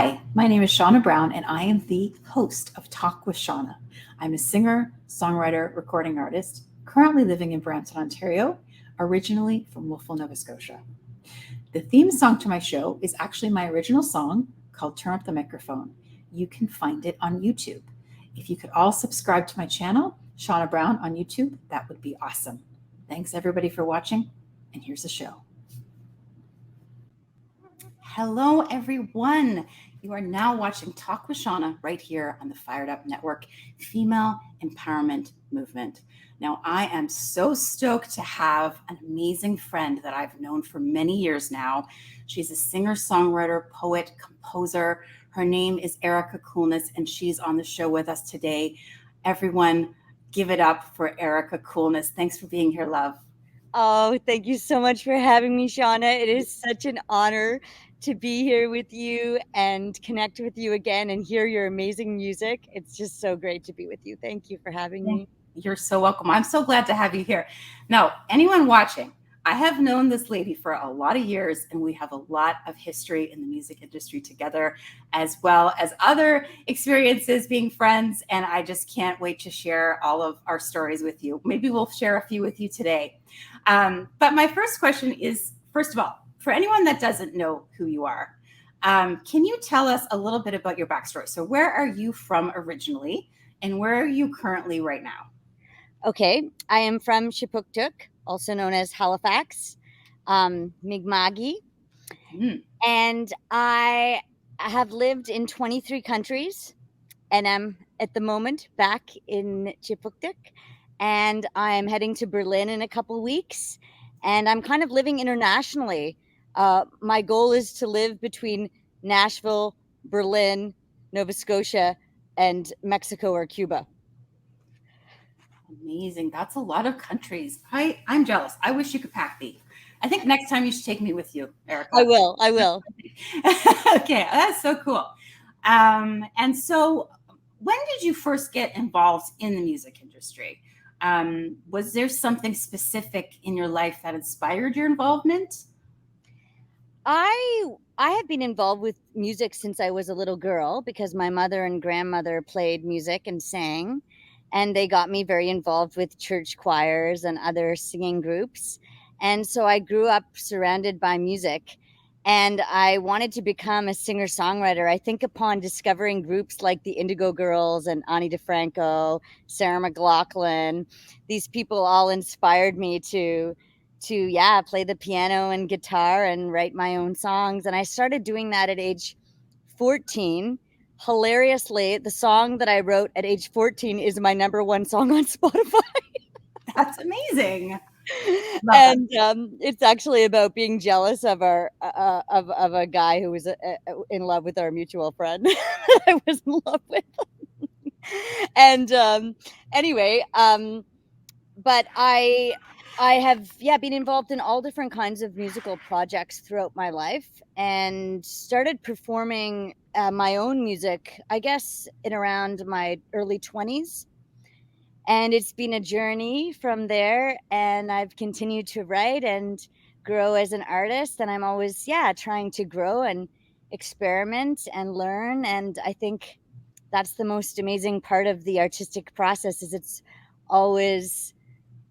Hi, my name is Shauna Brown, and I am the host of Talk with Shauna. I'm a singer, songwriter, recording artist, currently living in Brampton, Ontario, originally from Wolfville, Nova Scotia. The theme song to my show is actually my original song called Turn Up the Microphone. You can find it on YouTube. If you could all subscribe to my channel, Shauna Brown on YouTube, that would be awesome. Thanks everybody for watching, and here's the show. Hello, everyone. You are now watching Talk with Shauna right here on the Fired Up Network, Female Empowerment Movement. Now, I am so stoked to have an amazing friend that I've known for many years now. She's a singer, songwriter, poet, composer. Her name is ERIKA, and she's on the show with us today. Everyone, give it up for ERIKA. Thanks for being here, love. Oh, thank you so much for having me, Shauna. It is such an honor to be here with you and connect with you again and hear your amazing music. It's just so great to be with you. Thank you for having me. You're so welcome. I'm so glad to have you here. Now, anyone watching, I have known this lady for a lot of years, and we have a lot of history in the music industry together, as well as other experiences being friends. And I just can't wait to share all of our stories with you. Maybe we'll share a few with you today. But my first question is, first of all, for anyone that doesn't know who you are, can you tell us a little bit about your backstory? So where are you from originally, and where are you currently right now? Okay, I am from Shipuktuk, also known as Halifax, Mi'kma'ki, and I have lived in 23 countries, and I'm at the moment back in Shipuktuk, and I'm heading to Berlin in a couple weeks, and I'm kind of living internationally. My goal is to live between Nashville, Berlin, Nova Scotia, and Mexico or Cuba. Amazing. That's a lot of countries. I'm jealous. I wish you could pack me. I think next time you should take me with you, ERIKA. I will. Okay, that's so cool. And so when did you first get involved in the music industry? Was there something specific in your life that inspired your involvement? I have been involved with music since I was a little girl because my mother and grandmother played music and sang, and they got me very involved with church choirs and other singing groups. And so I grew up surrounded by music, and I wanted to become a singer-songwriter. I think upon discovering groups like the Indigo Girls and Ani DeFranco, Sarah McLachlan, these people all inspired me to play the piano and guitar and write my own songs. And I started doing that at age 14. Hilariously, the song that I wrote at age 14 is my #1 song on Spotify. That's amazing. And it's actually about being jealous of our of a guy who was in love with our mutual friend that I was in love with. And anyway, but I have been involved in all different kinds of musical projects throughout my life, and started performing my own music, I guess, in around my early 20s. And it's been a journey from there, and I've continued to write and grow as an artist, and I'm always trying to grow and experiment and learn. And I think that's the most amazing part of the artistic process, is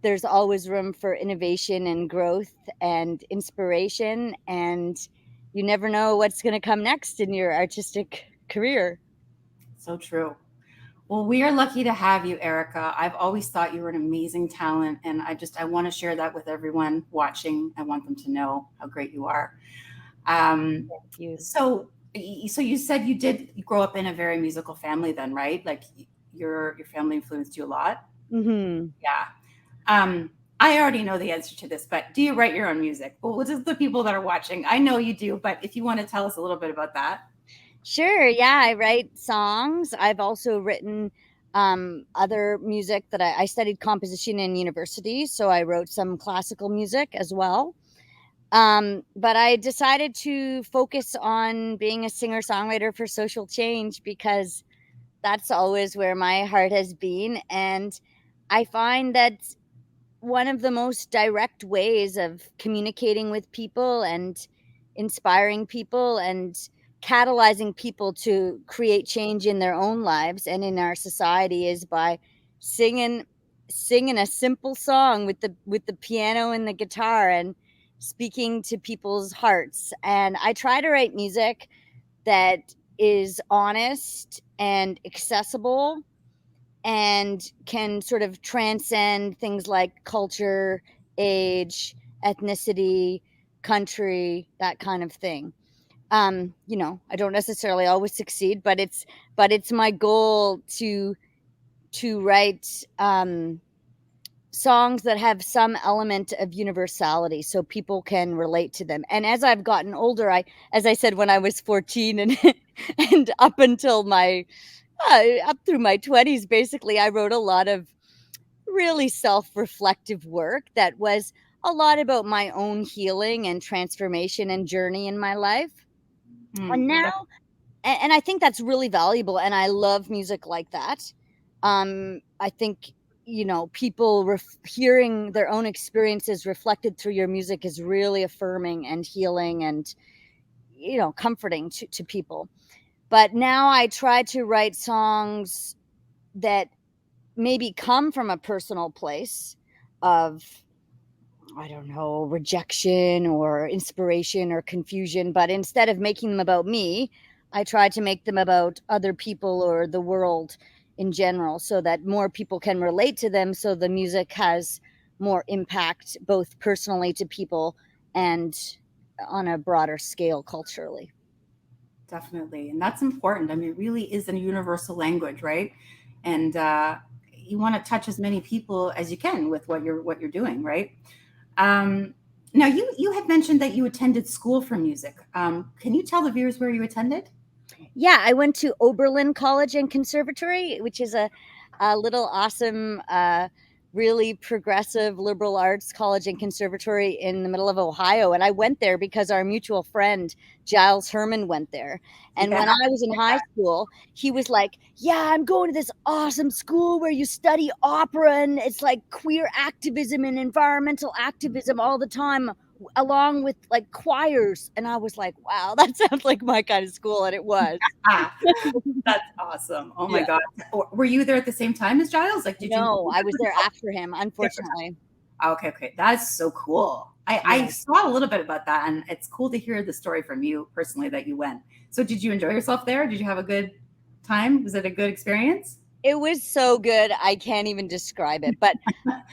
there's always room for innovation and growth and inspiration, and you never know what's going to come next in your artistic career. So true. Well, we are lucky to have you, ERIKA. I've always thought you were an amazing talent, and I want to share that with everyone watching. I want them to know how great you are. Thank you. So you said you grow up in a very musical family then, right? Like your family influenced you a lot? Mm-hmm. Yeah. I already know the answer to this, but do you write your own music? Well, just the people that are watching, I know you do, but if you want to tell us a little bit about that. Sure. Yeah, I write songs. I've also written other music that I studied composition in university, so I wrote some classical music as well. But I decided to focus on being a singer-songwriter for social change because that's always where my heart has been. And I find that one of the most direct ways of communicating with people and inspiring people and catalyzing people to create change in their own lives and in our society is by singing a simple song with the piano and the guitar and speaking to people's hearts. And I try to write music that is honest and accessible and can sort of transcend things like culture, age, ethnicity, country, that kind of thing. I don't necessarily always succeed, but it's my goal to write songs that have some element of universality so people can relate to them. And as I've gotten older, as I said, when I was 14 and and up until up through my 20s, basically, I wrote a lot of really self-reflective work that was a lot about my own healing and transformation and journey in my life. And now, and I think that's really valuable, and I love music like that. I think, people hearing their own experiences reflected through your music is really affirming and healing and, comforting to people. But now I try to write songs that maybe come from a personal place of, I don't know, rejection or inspiration or confusion. But instead of making them about me, I try to make them about other people or the world in general so that more people can relate to them. So the music has more impact, both personally to people and on a broader scale culturally. Definitely. And that's important. I mean, it really is a universal language, right? And you want to touch as many people as you can with what you're doing, right? Now you had mentioned that you attended school for music. Can you tell the viewers where you attended? Yeah, I went to Oberlin College and Conservatory, which is a little awesome, really progressive liberal arts college and conservatory in the middle of Ohio. And I went there because our mutual friend, Giles Herman, went there. And Yeah. when I was in high school, he was like, yeah, I'm going to this awesome school where you study opera and it's like queer activism and environmental activism all the time, along with like choirs. And I was like, wow, that sounds like my kind of school. And it was. Ah, that's awesome. Oh my Yeah. God. Were you there at the same time as Giles? Like, did you? No, I was there after him, unfortunately. Okay, okay. That's so cool. I Yeah. saw a little bit about that, and it's cool to hear the story from you personally that you went. So, did you enjoy yourself there? Did you have a good time? Was it a good experience? It was so good, I can't even describe it, but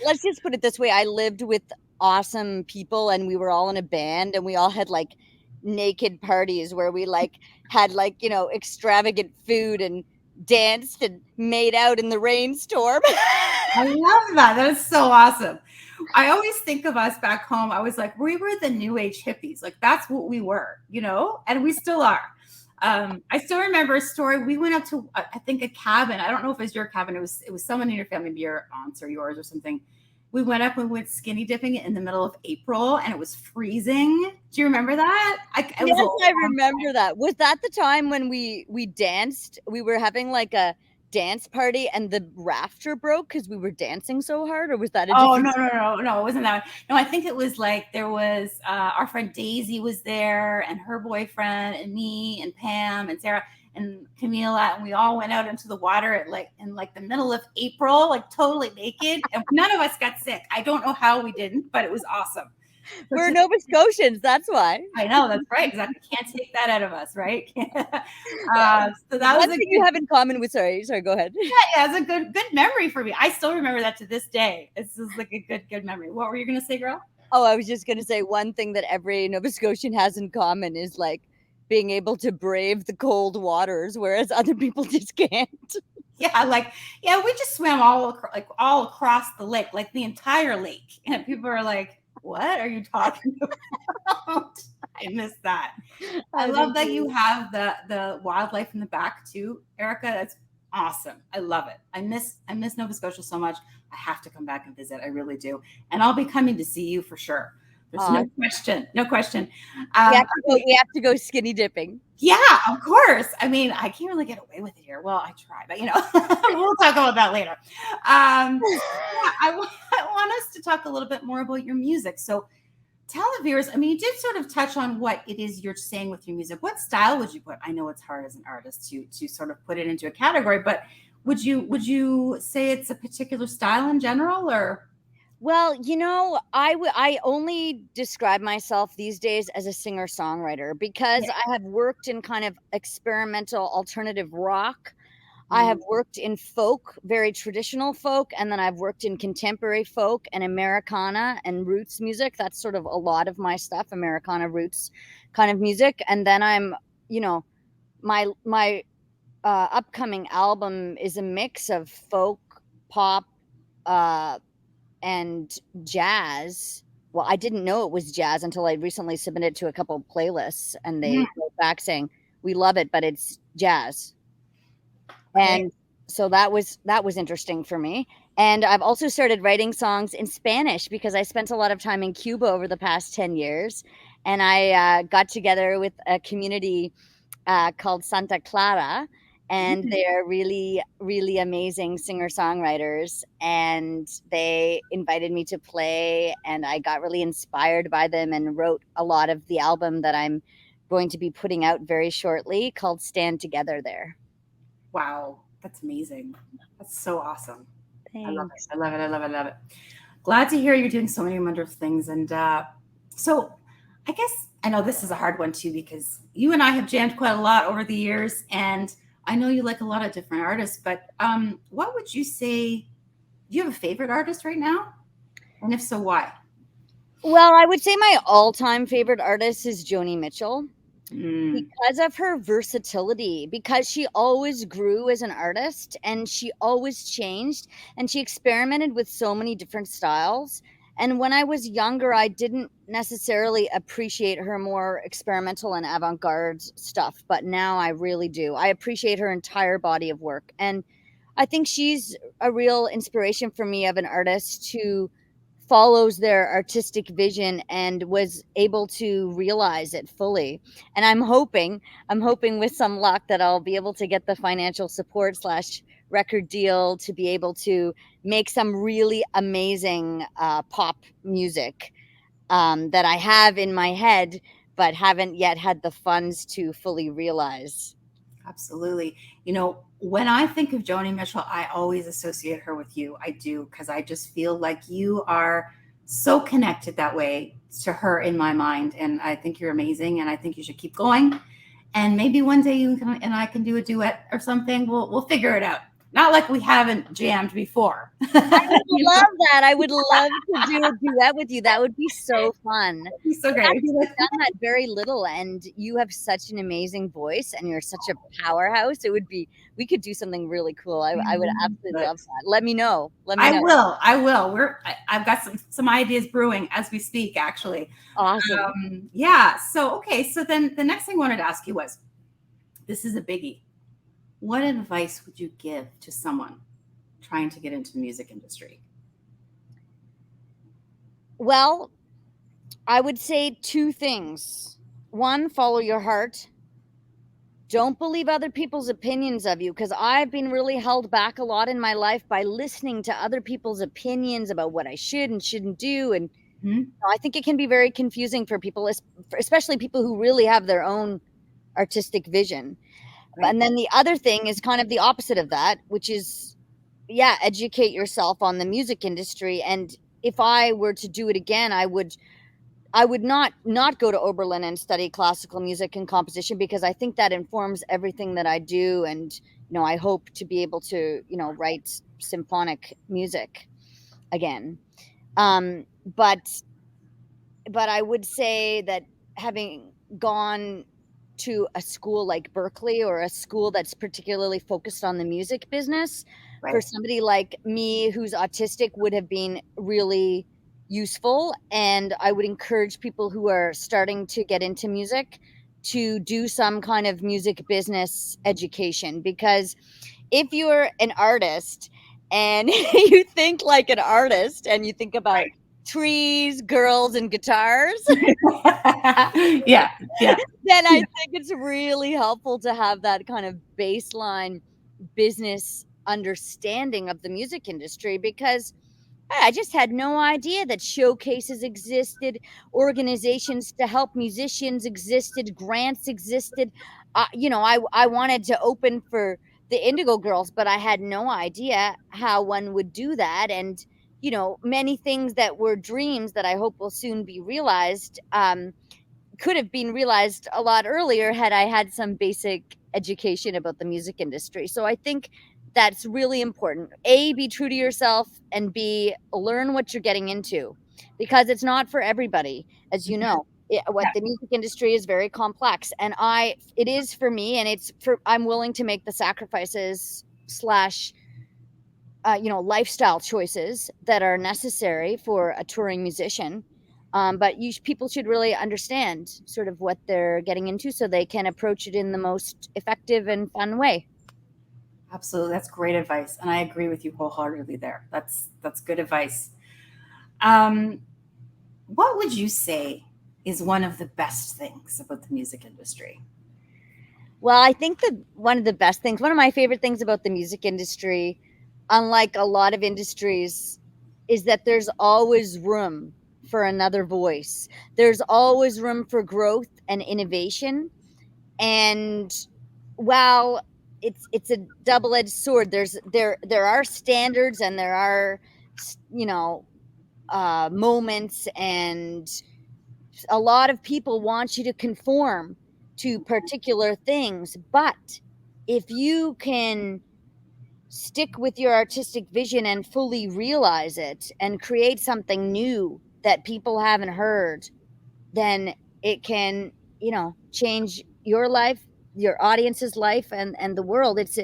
let's just put it this way, I lived with awesome people, and we were all in a band, and we all had, like, naked parties where we, like, had, like, extravagant food and danced and made out in the rainstorm. I love that. That is so awesome. I always think of us back home. I was like, we were the new age hippies. Like that's what we were, and we still are. I still remember a story. We went up to, I think, a cabin. I don't know if it was your cabin. It was someone in your family, maybe your aunts or yours or something. We went up and went skinny dipping in the middle of April, and it was freezing. Do you remember that? Yes, I remember that. Was that the time when we danced? We were having like a dance party and the rafter broke because we were dancing so hard, or was that a Oh, different? no, it wasn't that one. No, I think it was like there was our friend Daisy was there and her boyfriend and me and Pam and Sarah and Camila, and we all went out into the water in the middle of April, like totally naked, and none of us got sick. I don't know how we didn't, but it was awesome. We're Nova Scotians, that's why. I know, that's right. Exactly. Can't take that out of us, right? So that was One a thing good, you have in common with sorry, go ahead. yeah, it's a good memory for me. I still remember that to this day. It's just like a good memory. What were you gonna say, girl? Oh, I was just gonna say one thing that every Nova Scotian has in common is like being able to brave the cold waters, whereas other people just can't. Yeah, we just swam all across the lake, like the entire lake. And people are like, "What are you talking about?" I miss that. I love that you have the wildlife in the back too, Erica. That's awesome. I love it. I miss Nova Scotia so much. I have to come back and visit. I really do. And I'll be coming to see you for sure. There's no question. No question. We have to go skinny dipping. Yeah, of course. I mean, I can't really get away with it here. Well, I try, but we'll talk about that later. Yeah, I want us to talk a little bit more about your music. So, tell the viewers, I mean, you did sort of touch on what it is you're saying with your music. What style would you put? I know it's hard as an artist to sort of put it into a category, but would you say it's a particular style in general, or? Well, I only describe myself these days as a singer-songwriter because Yeah. I have worked in kind of experimental alternative rock. I have Mm, worked in folk, very traditional folk, and then I've worked in contemporary folk and Americana and roots music. That's sort of a lot of my stuff, Americana roots kind of music. And then you know, my upcoming album is a mix of folk, pop, uh, and jazz. Well, I didn't know it was jazz until I recently submitted it to a couple of playlists, and mm, they wrote back saying, "We love it, but it's jazz." great. And so that was interesting for me. And I've also started writing songs in Spanish because I spent a lot of time in Cuba over the past 10 years, and I got together with a community called Santa Clara, and Mm, they're really, really amazing singer-songwriters, and they invited me to play, and I got really inspired by them and wrote a lot of the album that I'm going to be putting out very shortly called Stand Together there. wow, that's amazing. That's so awesome. I love it. Thanks. I love it. I love it. I love it. Glad to hear you're doing so many wonderful things. And so I guess I know this is a hard one too, because you and I have jammed quite a lot over the years. And I know you like a lot of different artists, but what would you say? Do you have a favorite artist right now? And if so, why? Well, I would say my all-time favorite artist is Joni Mitchell. Mm, Because of her versatility, because she always grew as an artist and she always changed and she experimented with so many different styles. And when I was younger, I didn't necessarily appreciate her more experimental and avant garde stuff, but now I really do. I appreciate her entire body of work. And I think she's a real inspiration for me of an artist who follows their artistic vision and was able to realize it fully. And I'm hoping with some luck that I'll be able to get the financial support slash record deal to be able to make some really amazing pop music that I have in my head, but haven't yet had the funds to fully realize. absolutely. You know, when I think of Joni Mitchell, I always associate her with you. I do, because I just feel like you are so connected that way to her in my mind. And I think you're amazing. And I think you should keep going. And maybe one day you can, and I can do a duet or something. We'll figure it out. Not like we haven't jammed before. I would You know, love that. I would love to do a duet with you. That would be so fun. it's so I've great. actually done that very little, and you have such an amazing voice, and you're such a powerhouse. We could do something really cool. I would absolutely But love that. Let me know. Let me I know. will. I will. I've got some ideas brewing as we speak, actually. Awesome. Yeah. So okay. So then the next thing I wanted to ask you was, this is a biggie. What advice would you give to someone trying to get into the music industry? Well, I would say two things. One, follow your heart. Don't believe other people's opinions of you, because I've been really held back a lot in my life by listening to other people's opinions about what I should and shouldn't do. And Hmm. I think it can be very confusing for people, especially people who really have their own artistic vision. Right. And then the other thing is kind of the opposite of that, which is, yeah, educate yourself on the music industry. And if I were to do it again, I would not go to Oberlin and study classical music and composition, because I think that informs everything that I do. And I hope to be able to write symphonic music again. But I would say that having gone to a school like Berkeley, or a school that's particularly focused on the music business, for Right. somebody like me who's autistic would have been really useful. And I would encourage people who are starting to get into music to do some kind of music business education, because if you're an artist and you think like an artist and you think about trees, girls, and guitars, Yeah. Yeah. then I think it's really helpful to have that kind of baseline business understanding of the music industry, because I just had no idea that showcases existed, organizations to help musicians existed, grants existed. I wanted to open for the Indigo Girls, but I had no idea how one would do that. And, many things that were dreams that I hope will soon be realized could have been realized a lot earlier had I had some basic education about the music industry. So I think that's really important. A, be true to yourself, and B, learn what you're getting into, because it's not for everybody, as you know. What the music industry is very complex, and it is for me, and I'm willing to make the sacrifices slash lifestyle choices that are necessary for a touring musician. But people should really understand sort of what they're getting into so they can approach it in the most effective and fun way. Absolutely. That's great advice. And I agree with you wholeheartedly there. That's good advice. What would you say is one of the best things about the music industry? Well, I think that one of my favorite things about the music industry, unlike a lot of industries, is that there's always room for another voice. There's always room for growth and innovation. And while it's a double-edged sword, there are standards, and there are moments, and a lot of people want you to conform to particular things. But if you can stick with your artistic vision and fully realize it and create something new that people haven't heard, then it can, change your life, your audience's life, and the world. It's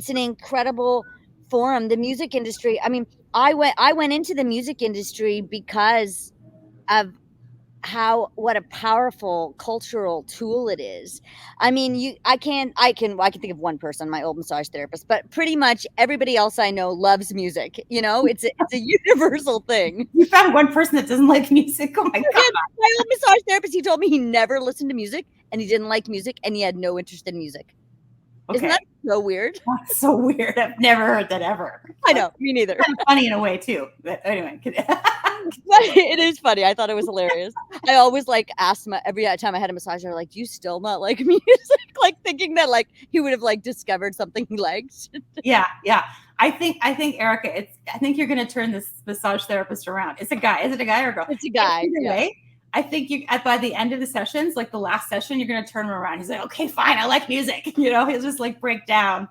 an incredible forum. The music industry. I mean, I went into the music industry because of what a powerful cultural tool it is. I mean, I can think of one person, my old massage therapist, but pretty much everybody else I know loves music. It's a universal thing. You found one person that doesn't like music. Oh my God. My old massage therapist, he told me he never listened to music, and he didn't like music, and he had no interest in music. Isn't Okay. that so weird? That's so weird. I've never heard that ever. I know, me neither. Kind of funny in a way too. But anyway. But it is funny. I thought it was hilarious. I always asked every time I had a massager, do you still not like music? Thinking that he would have discovered something he liked. Yeah. I think Erika, I think you're gonna turn this massage therapist around. It's a guy. Is it a guy or a girl? It's a guy. Either way, I think by the end of the sessions, the last session, you're gonna turn him around. He's like, okay, fine, I like music. He'll just break down.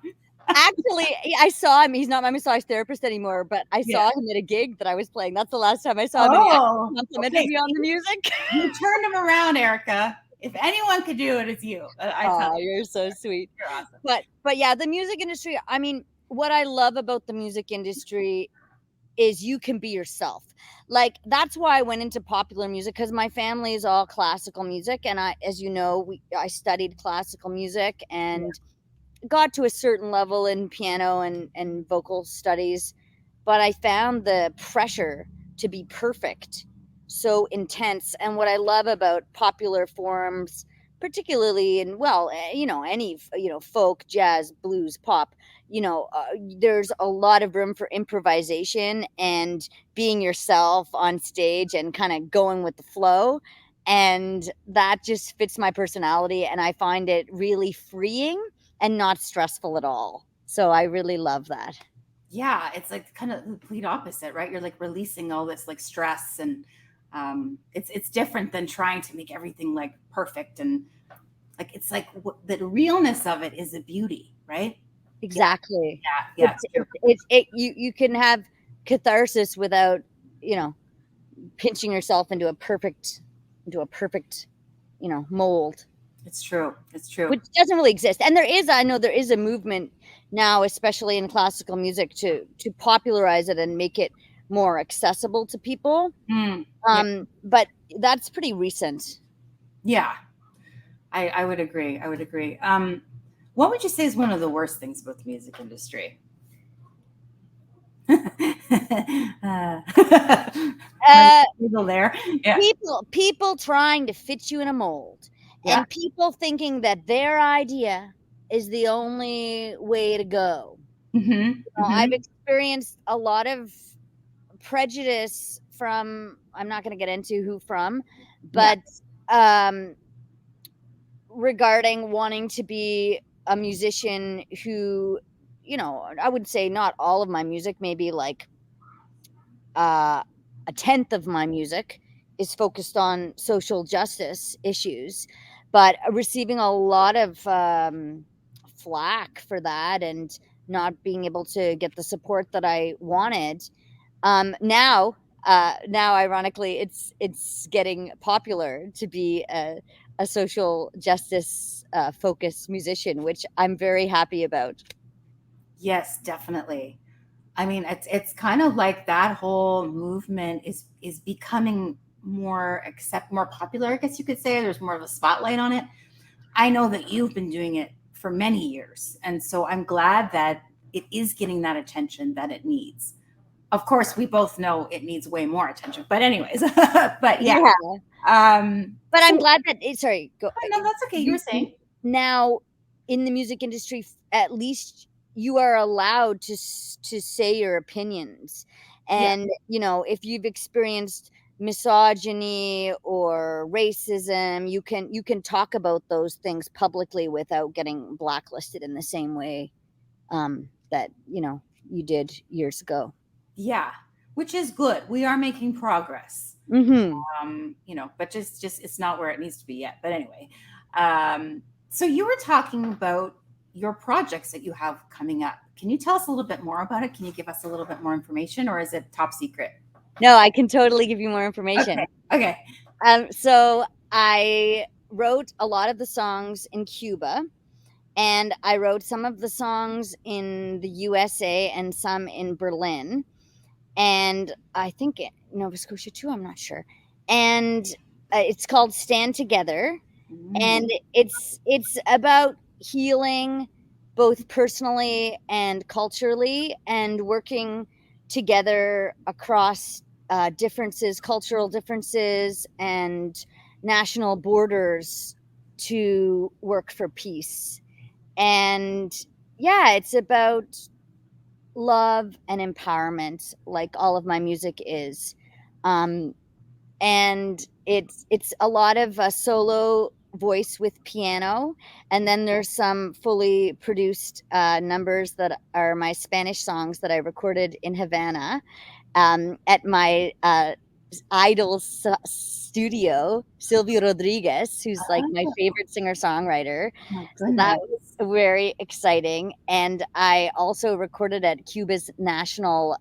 Actually, I saw him. He's not my massage therapist anymore, but I saw him at a gig that I was playing. That's the last time I saw him. He complimented me on the music. You turned him around, Erika. If anyone could do it, it's you. You're so sweet. You're awesome. But yeah, the music industry. I mean, what I love about the music industry is you can be yourself. That's why I went into popular music, because my family is all classical music, and as you know, I studied classical music and got to a certain level in piano and vocal studies, but I found the pressure to be perfect so intense. And what I love about popular forms, particularly in any folk, jazz, blues, pop, there's a lot of room for improvisation and being yourself on stage and kind of going with the flow. And that just fits my personality, and I find it really freeing and not stressful at all. So I really love that. Yeah, it's kind of the complete opposite, right? You're releasing all this stress, and it's different than trying to make everything perfect, and it's the realness of it is the beauty, right? Exactly. Yeah. You can have catharsis without pinching yourself into a perfect mold. It's true. Which doesn't really exist. And I know there is a movement now, especially in classical music, to popularize it and make it more accessible to people. But that's pretty recent. Yeah, I would agree. What would you say is one of the worst things about the music industry? People there. Yeah. People trying to fit you in a mold. Yeah. And people thinking that their idea is the only way to go. I've experienced a lot of prejudice from, I'm not going to get into who from, Yeah. but regarding wanting to be a musician who, I would say not all of my music, maybe like a tenth of my music is focused on social justice issues, but receiving a lot of flack for that and not being able to get the support that I wanted. Now, ironically, it's getting popular to be a social justice focused musician, which I'm very happy about. Yes, definitely. I mean, it's kind of like that whole movement is becoming more popular, I guess you could say. There's more of a spotlight on it. I know that you've been doing it for many years, and so I'm glad that it is getting that attention that it needs. Of course, we both know it needs way more attention, but anyways, but yeah. Yeah, but I'm So glad that sorry, go. no, that's okay. You were You saying, now in the music industry, at least you are allowed to say your opinions, yeah, and if you've experienced misogyny or racism, you can talk about those things publicly without getting blacklisted in the same way that you did years ago. yeah, which is good. We are making progress. Hmm. But just it's not where it needs to be yet. But anyway, so you were talking about your projects that you have coming up. Can you tell us a little bit more about it? Can you give us a little bit more information, or is it top secret? No, I can totally give you more Okay, information. okay, So I wrote a lot of the songs in Cuba, and I wrote some of the songs in the USA and some in Berlin, and I think Nova Scotia too. I'm not sure. And it's called Stand Together, mm, and it's about healing both personally and culturally, and working together across differences, cultural differences, and national borders to work for peace. And yeah, it's about love and empowerment, like all of my music is. Um, and it's a lot of solo voice with piano, and then there's some fully produced numbers that are my Spanish songs that I recorded in Havana, at my idol studio, Silvio Rodriguez, who's like my oh favorite singer songwriter. my So that goodness. was very exciting. And I also recorded at Cuba's national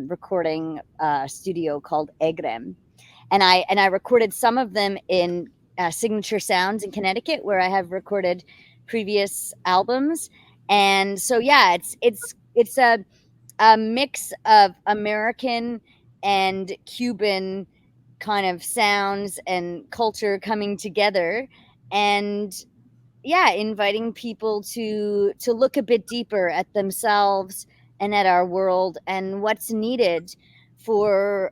recording studio called Egrem, and I recorded some of them in Signature Sounds in Connecticut, where I have recorded previous albums. And so yeah, it's a mix of American and Cuban kind of sounds and culture coming together, and yeah, inviting people to look a bit deeper at themselves and at our world and what's needed for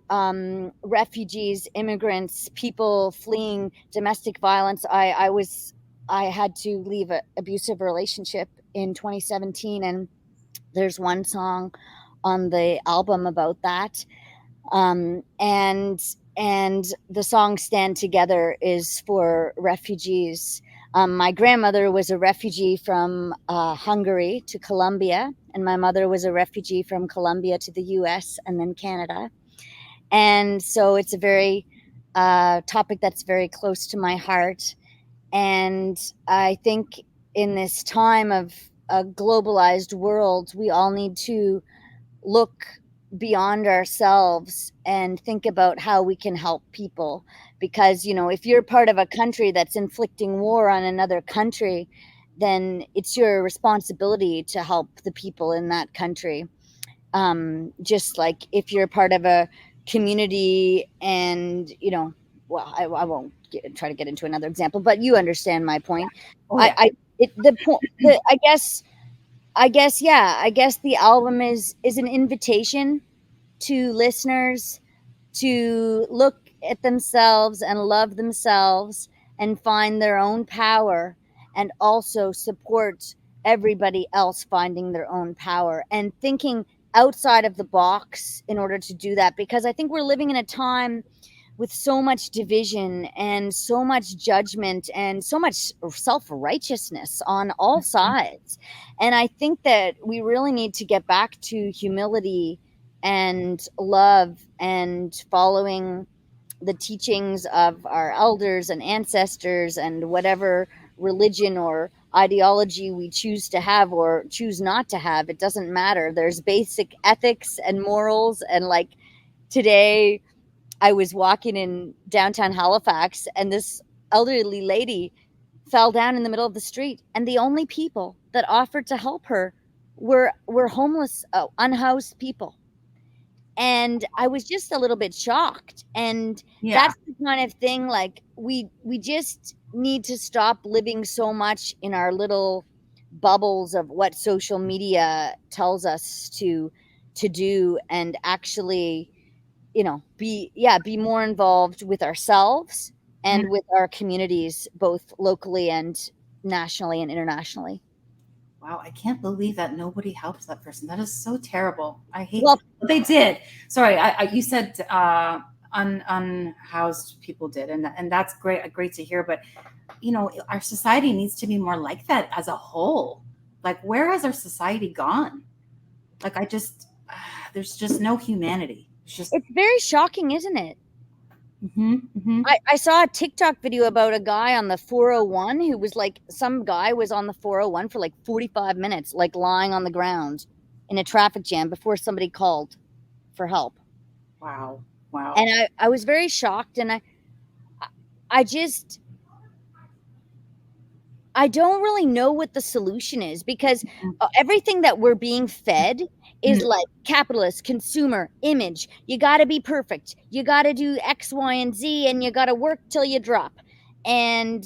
refugees, immigrants, people fleeing domestic violence. I had to leave an abusive relationship in 2017, and there's one song on the album about that. And the song "Stand Together" is for refugees. My grandmother was a refugee from Hungary to Colombia, and my mother was a refugee from Colombia to the U.S. and then Canada. And so it's a very topic that's very close to my heart. And I think in this time of a globalized world, we all need to look beyond ourselves and think about how we can help people, because if you're part of a country that's inflicting war on another country, then it's your responsibility to help the people in that country. Just like if you're part of a community, and well, I won't try to get into another example, but you understand my point. Oh yeah, I it, the point the I guess, yeah, I guess the album is an invitation to listeners to look at themselves and love themselves and find their own power, and also support everybody else finding their own power and thinking outside of the box in order to do that, because I think we're living in a time with so much division and so much judgment and so much self-righteousness on all sides. And I think that we really need to get back to humility and love and following the teachings of our elders and ancestors and whatever religion or ideology we choose to have or choose not to have. It doesn't matter. There's basic ethics and morals. And like today, I was walking in downtown Halifax and this elderly lady fell down in the middle of the street, and the only people that offered to help her were homeless, unhoused people. And I was just a little bit shocked. And Yeah. that's the kind of thing, like we just need to stop living so much in our little bubbles of what social media tells us to do, and actually, be more involved with ourselves and with our communities, both locally and nationally and internationally. Wow, I can't believe that nobody helps that person. That is so terrible. I hate Well, they did. Sorry, you said unhoused people did, and that's great to hear. But our society needs to be more like that as a whole. Like, where has our society gone? Like, there's just no humanity. it's very shocking, isn't it? Mm-hmm. I saw a TikTok video about a guy on the 401 who was like, some guy was on the 401 for like 45 minutes, like lying on the ground in a traffic jam before somebody called for help. Wow. And I was very shocked, and I just, I don't really know what the solution is, because everything that we're being fed is like capitalist, consumer, image. You got to be perfect. You got to do X, Y, and Z, and you got to work till you drop. And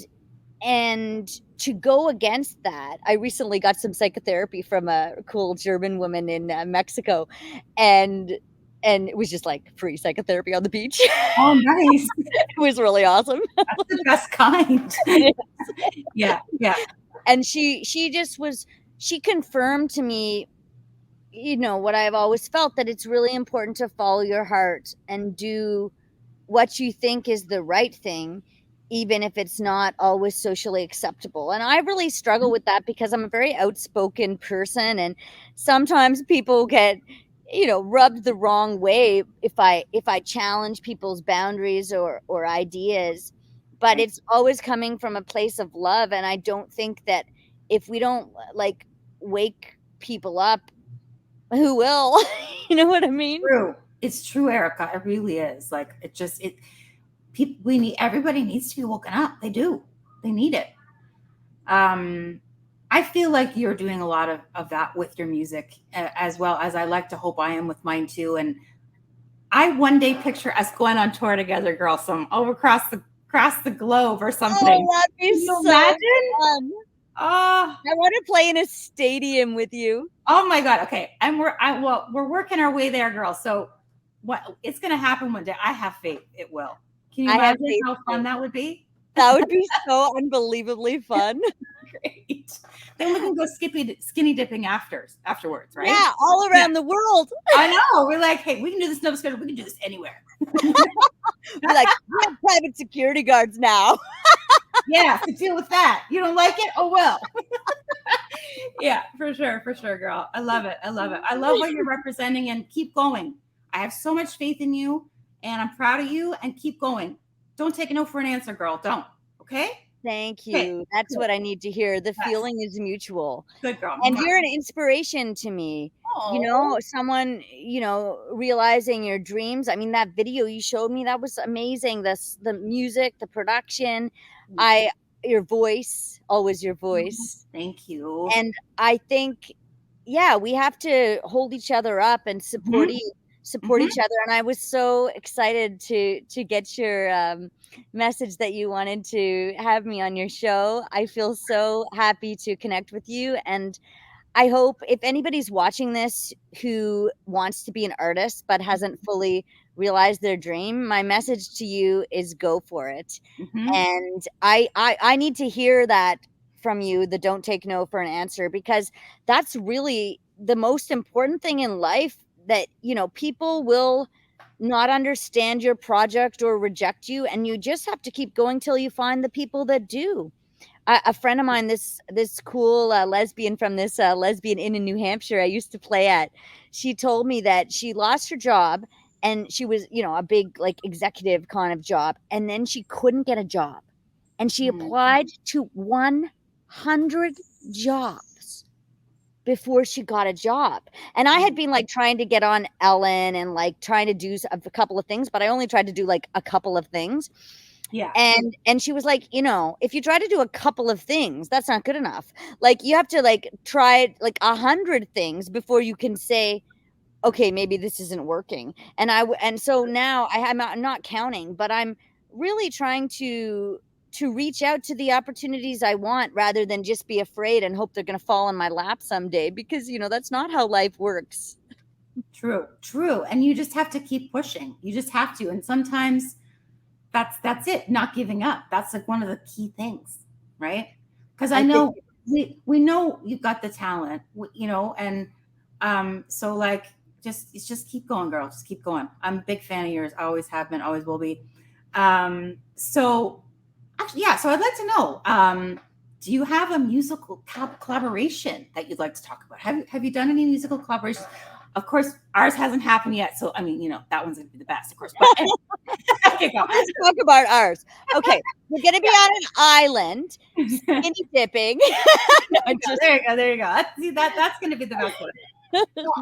to go against that, I recently got some psychotherapy from a cool German woman in Mexico, and it was just like free psychotherapy on the beach. Oh, nice. It was really awesome. That's the best kind. Yeah. And she confirmed to me, what I've always felt, that it's really important to follow your heart and do what you think is the right thing, even if it's not always socially acceptable. And I really struggle with that, because I'm a very outspoken person, and sometimes people get, rubbed the wrong way if I challenge people's boundaries or ideas. But it's always coming from a place of love, and I don't think that if we don't like wake people up, who will? You know what I mean? True. It's true, Erika. It really is. Like, people, everybody needs to be woken up. They do. They need it. I feel like you're doing a lot of that with your music, as well as I like to hope I am with mine too. And I one day picture us going on tour together, girl, across the globe or something. Oh, that'd be so fun. Oh, I want to play in a stadium with you. Oh my God. Okay. And we're working our way there, girl. So it's going to happen one day. I have faith. It will. Can you imagine how fun that would be? That would be so unbelievably fun. Great. Then we can go skinny dipping afterwards, right? Yeah, all around the world. I know. We're like, hey, we can do this Nova Scotia. We can do this anywhere. We're like, we have private security guards now. Yeah, to deal with that. You don't like it? Oh, well. Yeah, for sure, girl. I love it. I love what you're representing, and keep going. I have so much faith in you, and I'm proud of you, and keep going. Don't take a no for an answer, girl. Don't. Okay? Thank you. Okay. That's what I need to hear. The feeling is mutual. Good girl. And you're an inspiration to me. Aww. Someone, realizing your dreams. I mean, that video you showed me, that was amazing. The music, the production, your voice, always your voice. Thank you. And I think, we have to hold each other up and support each other. And I was so excited to get your message that you wanted to have me on your show. I feel so happy to connect with you, and I hope if anybody's watching this who wants to be an artist but hasn't fully realized their dream, my message to you is go for it. And I need to hear that from you, the don't take no for an answer, because that's really the most important thing in life, that, you know, people will not understand your project or reject you, and you just have to keep going till you find the people that do. A friend of mine, this cool lesbian from this lesbian inn in New Hampshire I used to play at, she told me that she lost her job, and she was, you know, a big like executive kind of job, and then she couldn't get a job, and she Mm. applied to 100 jobs before she got a job. And I had been like trying to get on Ellen and like trying to do a couple of things, but I only tried to do like a couple of things. Yeah. And she was like, you know, if you try to do a couple of things, that's not good enough. Like you have to like try like 100 things before you can say, okay, maybe this isn't working. And so now I'm not counting, but I'm really trying to reach out to the opportunities I want, rather than just be afraid and hope they're going to fall in my lap someday, because, you know, that's not how life works. True. And you just have to keep pushing. You just have to. And sometimes that's it, not giving up. That's like one of the key things, right? Because I know we know you've got the talent, you know, and so like just keep going, girl. Just keep going. I'm a big fan of yours. I always have been, always will be. So actually, yeah. So I'd like to know, do you have a musical collaboration that you'd like to talk about? Have you done any musical collaborations? Of course, ours hasn't happened yet. So I mean, you know, that one's gonna be the best, of course. But okay, go. Let's talk about ours. Okay, we're gonna be on an island, skinny dipping. No, There you go. See that's gonna be the best one.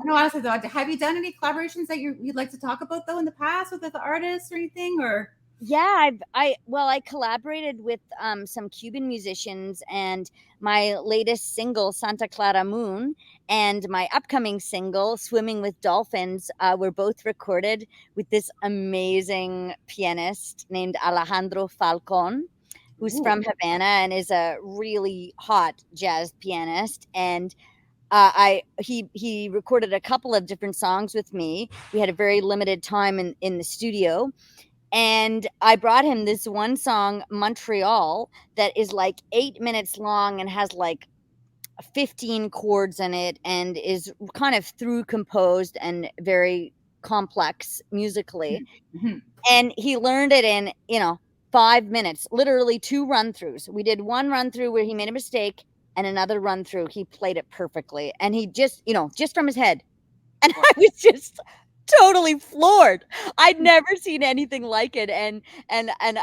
No, honestly though, have you done any collaborations that you'd like to talk about though in the past with other artists or anything? Or Yeah, I collaborated with some Cuban musicians, and my latest single, Santa Clara Moon, and my upcoming single, Swimming with Dolphins, were both recorded with this amazing pianist named Alejandro Falcon, who's from Havana and is a really hot jazz pianist. And he recorded a couple of different songs with me. We had a very limited time in the studio, and I brought him this one song, Montreal, that is like 8 minutes long and has like 15 chords in it, and is kind of through composed and very complex musically. Mhm. And he learned it in, you know, 5 minutes, literally 2 run throughs. We did one run through where he made a mistake, and another run through he played it perfectly. And he just, you know, just from his head. And I was just totally floored. I'd never seen anything like it, and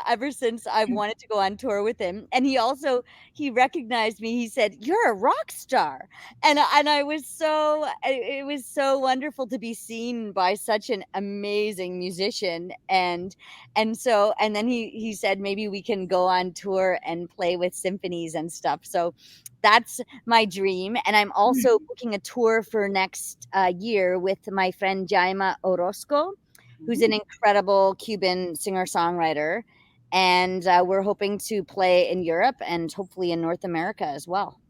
ever since I've wanted to go on tour with him. And he recognized me. He said, "You're a rock star," and I was so it was so wonderful to be seen by such an amazing musician. And then he said maybe we can go on tour and play with symphonies and stuff. So that's my dream. And I'm also booking a tour for next year with my friend Jaima Orozco, who's an incredible Cuban singer-songwriter. And we're hoping to play in Europe and hopefully in North America as well.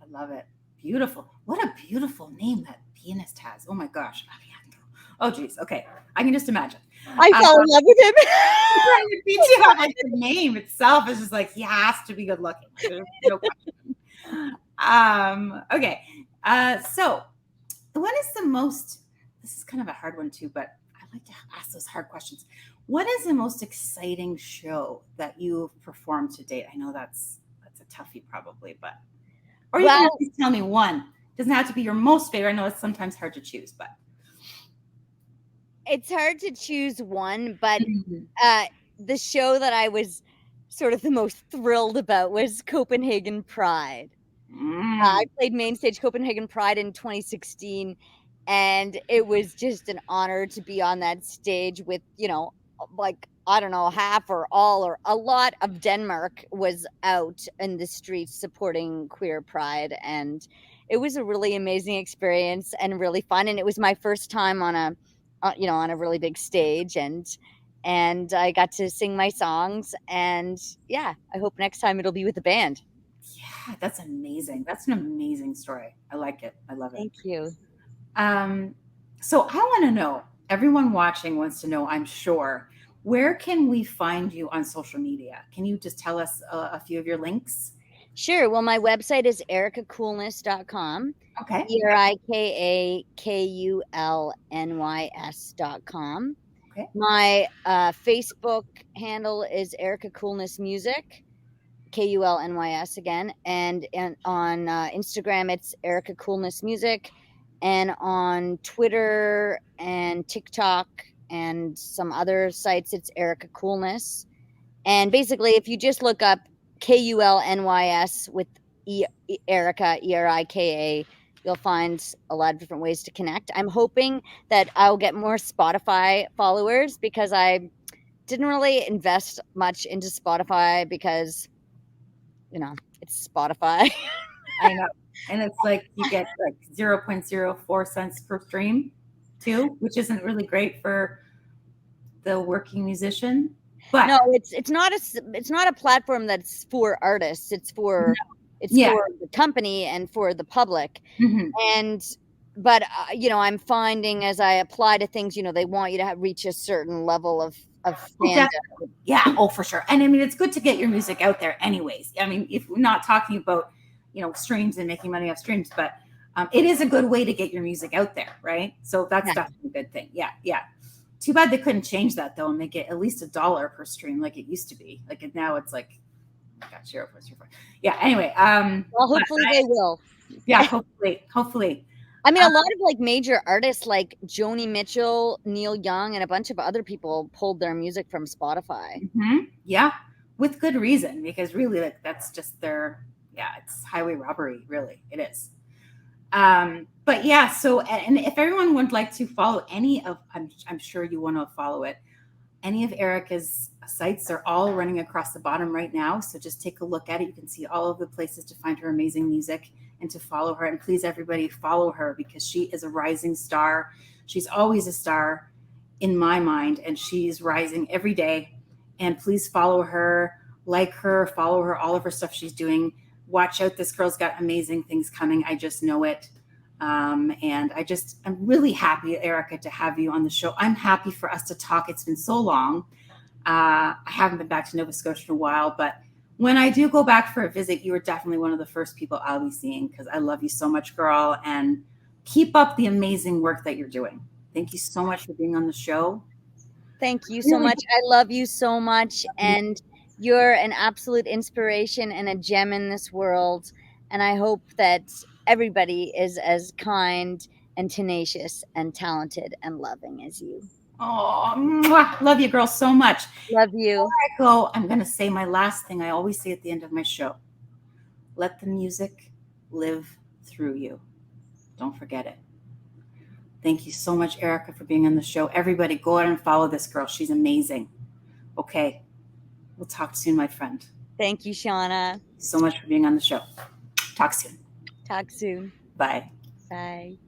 I love it. Beautiful. What a beautiful name that pianist has. Oh my gosh. Oh geez. Okay. I can just imagine. I fell in love with him. Me too. Like the name itself is just like he has to be good looking. There's no question. Okay. So what is the most, this is kind of a hard one too, but I like to ask those hard questions. What is the most exciting show that you've performed to date? I know that's a toughie probably, but, or you can at least tell me one. It doesn't have to be your most favorite. I know it's sometimes hard to choose, but. It's hard to choose one, but the show that I was sort of the most thrilled about was Copenhagen Pride. I played main stage Copenhagen Pride in 2016, and it was just an honor to be on that stage with, you know, like, I don't know, half or all or a lot of Denmark was out in the streets supporting queer pride. And it was a really amazing experience and really fun. And it was my first time on a really big stage, and I got to sing my songs. And yeah, I hope next time it'll be with the band. Yeah, that's amazing. That's an amazing story. I like it. I love it. Thank you. So I want to know, everyone watching wants to know, I'm sure, where can we find you on social media? Can you just tell us a few of your links? Sure. Well, my website is erikakulnys.com. Okay. ERIKAKULNYS.com. Okay. My Facebook handle is Erika Kulnys Music, KULNYS again, and on Instagram it's Erika Kulnys Music, and on Twitter and TikTok and some other sites it's Erika Kulnys. And basically, if you just look up KULNYS with Erika, ERIKA, you'll find a lot of different ways to connect. I'm hoping that I'll get more Spotify followers because I didn't really invest much into Spotify because, you know, it's Spotify. I know. And it's like you get like 0.04 cents per stream too, which isn't really great for the working musician. But No, it's not a platform that's for artists. It's for yeah. for the company and for the public. Mhm. And but you know, I'm finding as I apply to things, you know, they want you to reach a certain level of fandom. Yeah, oh, for sure. And I mean, it's good to get your music out there anyways. I mean, if we're not talking about, you know, streams and making money off streams, but it is a good way to get your music out there, right? So that's definitely a good thing. Yeah, yeah. Too bad they couldn't change that though and make it at least $1 per stream like it used to be. Like now it's like, got 0.04. Yeah. Anyway, well, hopefully they will. Yeah, hopefully. I mean, a lot of like major artists like Joni Mitchell, Neil Young, and a bunch of other people pulled their music from Spotify. Mm-hmm. Yeah, with good reason, because really, like that's just their, yeah, it's highway robbery. Really, it is. But yeah, so and if everyone would like to follow any of, I'm sure you want to follow it. Any of Erika's sites are all running across the bottom right now. So just take a look at it. You can see all of the places to find her amazing music and to follow her. And please, everybody, follow her because she is a rising star. She's always a star in my mind, and she's rising every day. And please follow her, like her, follow her, all of her stuff she's doing. Watch out. This girl's got amazing things coming. I just know it. And I'm really happy, Erika, to have you on the show. I'm happy for us to talk. It's been so long. I haven't been back to Nova Scotia in a while, but when I do go back for a visit, you are definitely one of the first people I'll be seeing because I love you so much, girl. And keep up the amazing work that you're doing. Thank you so much for being on the show. Thank you so much. I love you so much. And you're an absolute inspiration and a gem in this world. And I hope that everybody is as kind and tenacious and talented and loving as you. Oh, mwah. Love you, girl, so much. Love you. Before I go, I'm going to say my last thing I always say at the end of my show. Let the music live through you. Don't forget it. Thank you so much, Erika, for being on the show. Everybody, go out and follow this girl. She's amazing. Okay. We'll talk soon, my friend. Thank you, SHONNA. So much for being on the show. Talk soon. Talk soon. Bye. Bye.